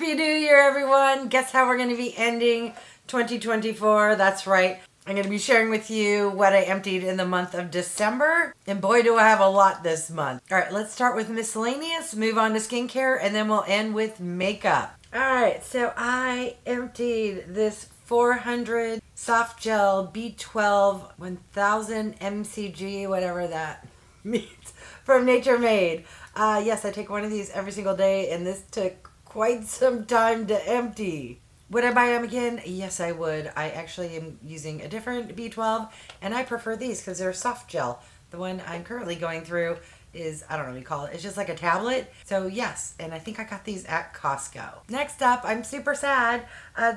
Happy New Year, everyone. Guess how we're going to be ending 2024? That's right. I'm going to be sharing with you what I emptied in the month of December. And boy, do I have a lot this month. All right, let's start with miscellaneous, move on to skincare, and then we'll end with makeup. All right, so I emptied this 400 soft gel B12 1000 mcg, whatever that means, from Nature Made. Yes, I take one of these every single day, and this took quite some time to empty. Would I buy them again? Yes, I would. I actually am using a different B12, and I prefer these because they're soft gel. The one I'm currently going through is, I don't know what you call it. It's just like a tablet. So yes, and I think I got these at Costco. Next up, I'm super sad.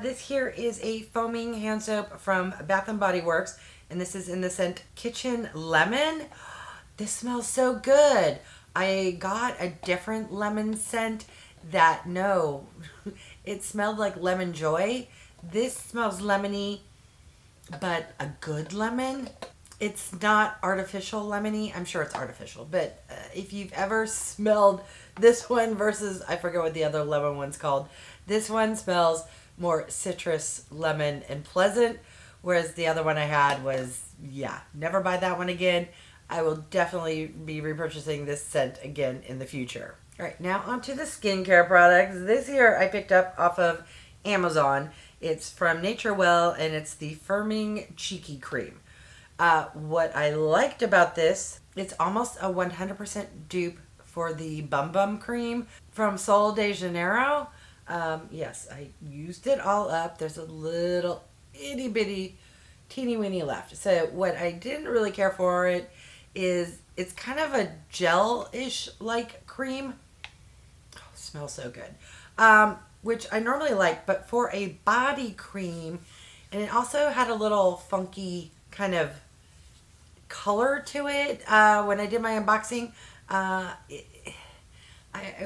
This here is a foaming hand soap from Bath & Body Works, and this is in the scent Kitchen Lemon. This smells so good. I got a different lemon scent that, no, it smelled like lemon joy. This smells lemony, but a good lemon. It's not artificial lemony. I'm sure it's artificial, but if you've ever smelled this one versus, I forget what the other lemon one's called. This one smells more citrus, lemon, and pleasant, whereas the other one I had was, yeah, never buy that one again. I will definitely be repurchasing this scent again in the future. All right, now onto the skincare products. This here I picked up off of Amazon. It's from NATUREWELL, and it's the Firming Cheeky Cream. What I liked about this, it's almost a 100% dupe for the Bum Bum Cream from Sol de Janeiro. Yes, I used it all up. There's a little itty bitty teeny weeny left. So what I didn't really care for it is it's kind of a gel-ish like cream. Oh, smells so good. Which I normally like, but for a body cream, and it also had a little funky kind of color to it. When I did my unboxing, I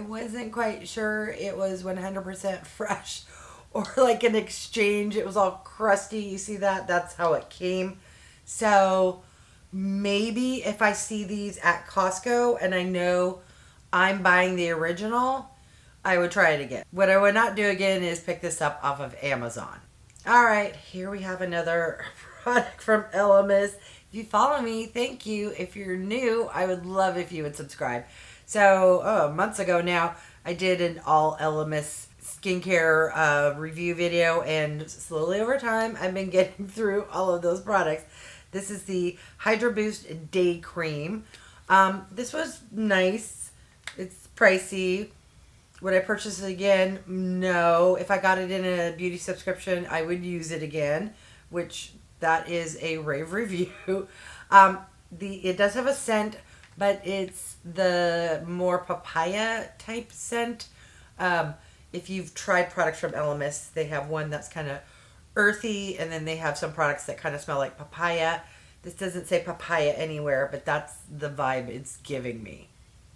wasn't quite sure it was 100% fresh or like an exchange. It was all crusty. You see that? That's how it came. So maybe if I see these at Costco and I know I'm buying the original, I would try it again. What I would not do again is pick this up off of Amazon. All right, here we have another product from ELEMIS. If you follow me, thank you. If you're new, I would love if you would subscribe. So, months ago now, I did an all ELEMIS skincare review video, and slowly over time, I've been getting through all of those products. This is the Hydra-Boost Day Cream. This was nice. It's pricey. Would I purchase it again? No. If I got it in a beauty subscription, I would use it again, which that is a rave review. It does have a scent, but it's the more papaya type scent. If you've tried products from ELEMIS, they have one that's kind of earthy, and then they have some products that kind of smell like papaya. This doesn't say papaya anywhere, but that's the vibe it's giving me.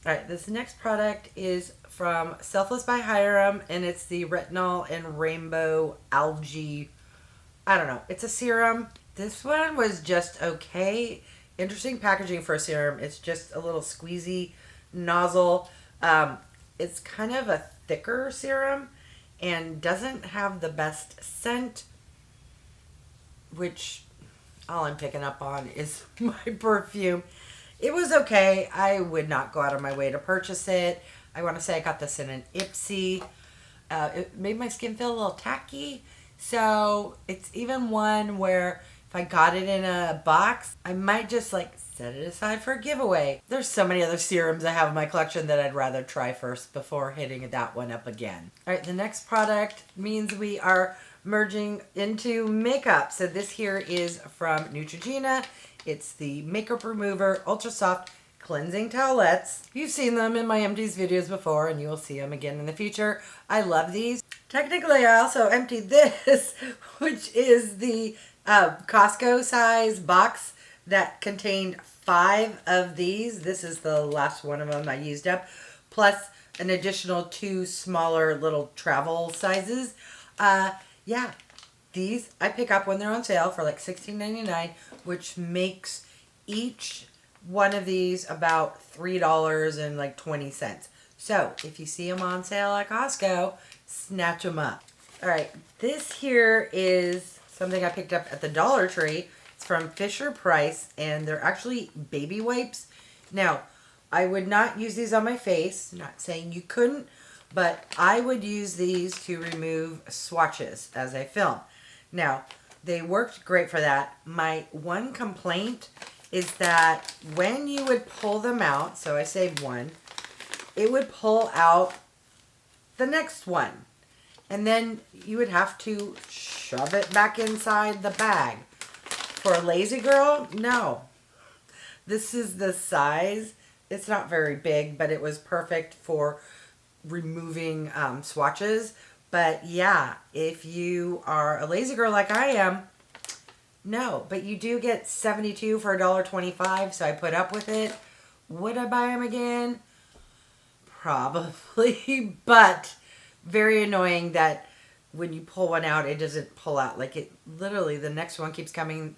All right, this next product is from SELFLESS by HYRAM, and it's the Retinol and Rainbow Algae. I don't know. It's a serum. This one was just okay. Interesting packaging for a serum. It's just a little squeezy nozzle. It's kind of a thicker serum and doesn't have the best scent, which all I'm picking up on is my perfume. It was okay. I would not go out of my way to purchase it. I want to say I got this in an Ipsy. It made my skin feel a little tacky. So it's even one where if I got it in a box, I might just like set it aside for a giveaway. There's so many other serums I have in my collection that I'd rather try first before hitting that one up again. All right, the next product means we are merging into makeup. So this here is from NEUTRAGENA. It's the Makeup Remover Ultra Soft Cleansing Towelettes. You've seen them in my Empties videos before, and you will see them again in the future. I love these. Technically, I also emptied this, which is the Costco size box that contained 5 of these. This is the last one of them I used up, plus an additional 2 smaller little travel sizes. Yeah, these I pick up when they're on sale for like $16.99, which makes each one of these about $3.20. So if you see them on sale at Costco, snatch them up. All right, this here is something I picked up at the Dollar Tree. It's from Fisher Price, and they're actually baby wipes. Now, I would not use these on my face. Not saying you couldn't, but I would use these to remove swatches as I film. Now, they worked great for that. My one complaint is that when you would pull them out, so I saved one, it would pull out the next one. And then you would have to shove it back inside the bag. For a lazy girl, no. This is the size. It's not very big, but it was perfect for removing swatches. But yeah, if you are a lazy girl like I am, no. But you do get 72 for $1.25, so I put up with it. Would I buy them again? Probably, but very annoying that when you pull one out, it doesn't pull out. Like it literally, the next one keeps coming.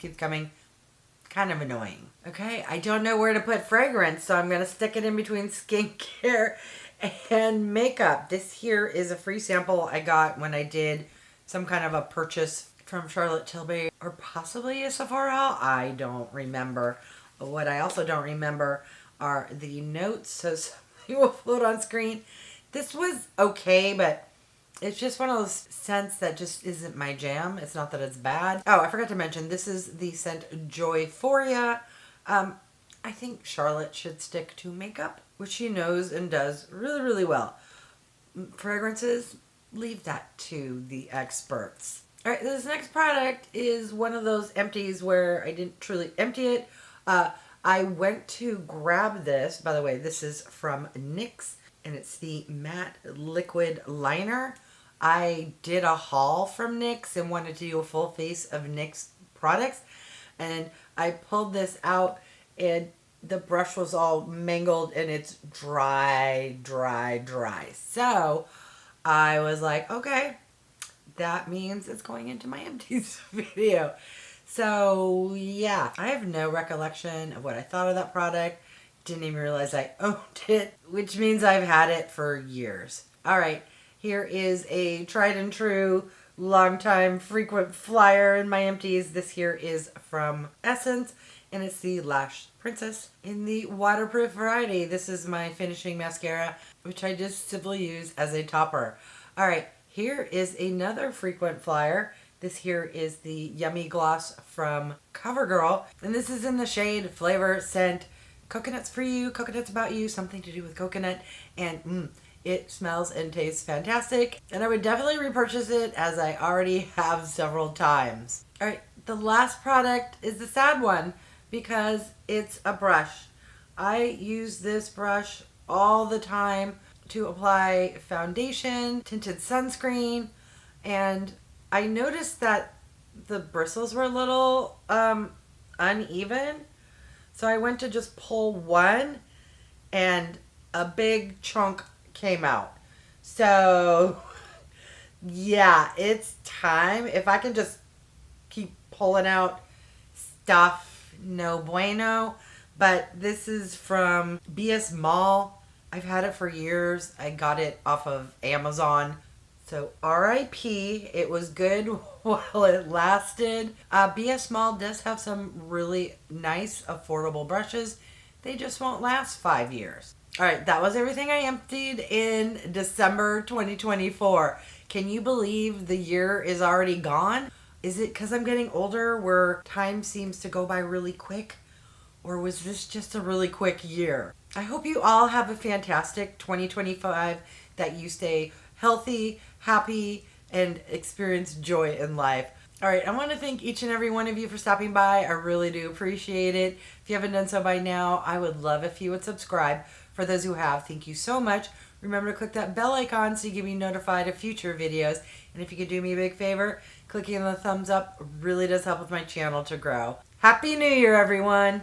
Kind of annoying. Okay, I don't know where to put fragrance, so I'm going to stick it in between skincare and makeup. This here is a free sample I got when I did some kind of a purchase from Charlotte Tilbury or possibly a Sephora. I don't remember. What I also don't remember are the notes, so something will float on screen. This was okay, but it's just one of those scents that just isn't my jam. It's not that it's bad. Oh, I forgot to mention, this is the scent Joyphoria. I think Charlotte should stick to makeup, which she knows and does really, really well. Fragrances, leave that to the experts. All right, this next product is one of those empties where I didn't truly empty it. I went to grab this. By the way, this is from NYX, and it's the Matte Liquid Liner. I did a haul from NYX and wanted to do a full face of NYX products, and I pulled this out, and the brush was all mangled, and it's dry. So I was like, okay, that means it's going into my empties video. So yeah, I have no recollection of what I thought of that product. Didn't even realize I owned it, which means I've had it for years. All right, here is a tried and true, long time frequent flyer in my empties. This here is from Essence, and it's the Lash Princess in the waterproof variety. This is my finishing mascara, which I just simply use as a topper. All right, here is another frequent flyer. This here is the Yummy Gloss from CoverGirl, and this is in the shade, flavor, scent, Coconut's for you, coconut's about you, something to do with coconut, and it smells and tastes fantastic, and I would definitely repurchase it as I already have several times. All right, the last product is the sad one because it's a brush. I use this brush all the time to apply foundation, tinted sunscreen, and I noticed that the bristles were a little uneven. So I went to just pull one and a big chunk came out. So yeah, it's time. If I can just keep pulling out stuff, no bueno. But this is from BS Mall. I've had it for years. I got it off of Amazon. So RIP, it was good while it lasted. BS Mall does have some really nice, affordable brushes. They just won't last 5 years. All right, that was everything I emptied in December 2024. Can you believe the year is already gone? Is it because I'm getting older where time seems to go by really quick? Or was this just a really quick year? I hope you all have a fantastic 2025, that you stay healthy, happy, and experience joy in life. All right, I want to thank each and every one of you for stopping by. I really do appreciate it. If you haven't done so by now, I would love if you would subscribe. For those who have, thank you so much. Remember to click that bell icon so you can be notified of future videos. And if you could do me a big favor, clicking the thumbs up really does help with my channel to grow. Happy New Year, everyone!